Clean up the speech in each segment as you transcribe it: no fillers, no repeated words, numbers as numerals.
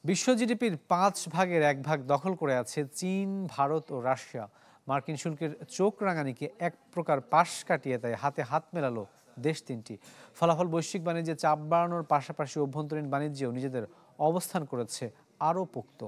বিশ্ব জিডিপির 1/5 দখল করে আছে চীন, ভারত ও রাশিয়া। মার্কিন শুল্কের চোখ রাঙানিকে এক প্রকার পাশ কাটিয়ে দেয় হাতে হাত মেলালো দেশ তিনটি। ফলাফল বৈশ্বিক বাণিজ্যে চাপ বাড়ানোর পাশাপাশি অভ্যন্তরীণ বাণিজ্যেও নিজেদের অবস্থান করেছে আরও পোক্ত।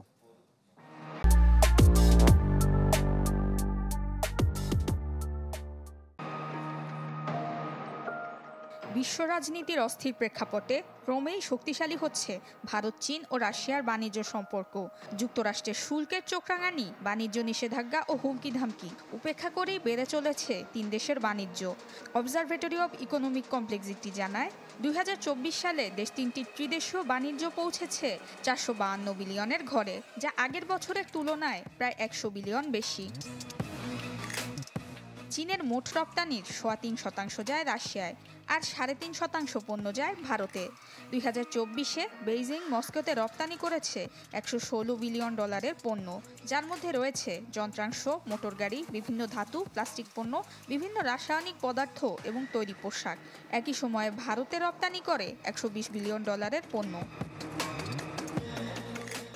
বিশ্ব রাজনীতির অস্থির প্রেক্ষাপটে ক্রমেই শক্তিশালী হচ্ছে ভারত, চীন ও রাশিয়ার বাণিজ্য সম্পর্ক। যুক্তরাষ্ট্রের শুল্কের চোখরাঙানি, বাণিজ্য নিষেধাজ্ঞা ও হুমকি ধামকি উপেক্ষা করেই বেড়ে চলেছে তিন দেশের বাণিজ্য। অবজারভেটরি অব ইকোনমিক কমপ্লেক্সিটি জানায়, 2024 সালে দেশ তিনটির ত্রিদেশীয় বাণিজ্য পৌঁছেছে 452 বিলিয়নের ঘরে, যা আগের বছরের তুলনায় প্রায় 100 বিলিয়ন বেশি। চীনের মোট রপ্তানির 3.25% যায় রাশিয়ায়, আর 3.5% পণ্য যায় ভারতে। 2024-এ বেইজিং মস্কোতে রপ্তানি করেছে $116 বিলিয়ন পণ্য, যার মধ্যে রয়েছে যন্ত্রাংশ, মোটরগাড়ি, বিভিন্ন ধাতু, প্লাস্টিক পণ্য, বিভিন্ন রাসায়নিক পদার্থ এবং তৈরি পোশাক। একই সময়ে ভারতে রপ্তানি করে $120 বিলিয়ন পণ্য।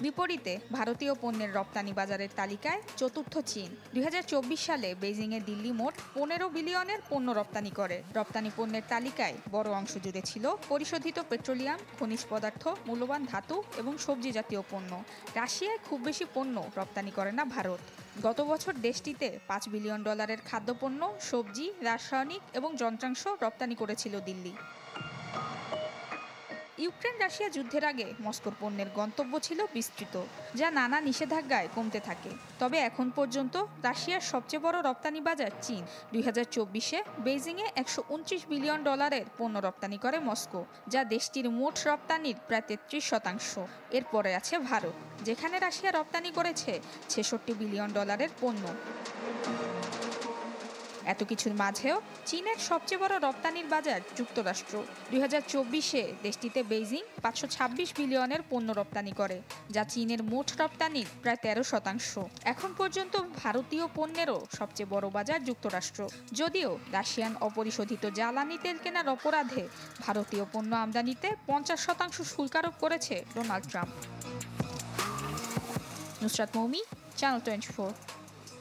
বিপরীতে ভারতীয় পণ্যের রপ্তানি বাজারের তালিকায় চতুর্থ চীন। 2024 সালে বেইজিংয়ে দিল্লি মোট 15 বিলিয়নের পণ্য রপ্তানি করে। রপ্তানি পণ্যের তালিকায় বড় অংশ জুড়ে ছিল পরিশোধিত পেট্রোলিয়াম, খনিজ পদার্থ, মূল্যবান ধাতু এবং সবজি জাতীয় পণ্য। রাশিয়ায় খুব বেশি পণ্য রপ্তানি করে না ভারত। গত বছর দেশটিতে $5 বিলিয়ন খাদ্যপণ্য, সবজি, রাসায়নিক এবং যন্ত্রাংশ রপ্তানি করেছিল দিল্লি। ইউক্রেন রাশিয়া যুদ্ধের আগে মস্কোর পণ্যের গন্তব্য ছিল বিস্তৃত, যা নানা নিষেধাজ্ঞায় কমতে থাকে। তবে এখন পর্যন্ত রাশিয়ার সবচেয়ে বড় রপ্তানি বাজার চীন। 2024-এ বেইজিংয়ে $129 বিলিয়ন পণ্য রপ্তানি করে মস্কো, যা দেশটির মোট রপ্তানির প্রায় 33%। এরপরে আছে ভারত, যেখানে রাশিয়া রপ্তানি করেছে $66 বিলিয়ন পণ্য। এত কিছুর মাঝেও চীনের সবচেয়ে বড় রপ্তানির বাজার যুক্তরাষ্ট্র। 2024-এ দেশটিতে বেইজিং 526 বিলিয়নের পণ্য রপ্তানি করে, যা চীনের মোট রপ্তানির প্রায় 13%। এখন পর্যন্ত ভারতীয় পণ্যেরও সবচেয়ে বড় বাজার যুক্তরাষ্ট্র। যদিও রাশিয়ান অপরিশোধিত জ্বালানি তেল কেনার অপরাধে ভারতীয় পণ্য আমদানিতে 50% শুল্ক আরোপ করেছে Donald Trump. Nusrat Moumi, channel 24।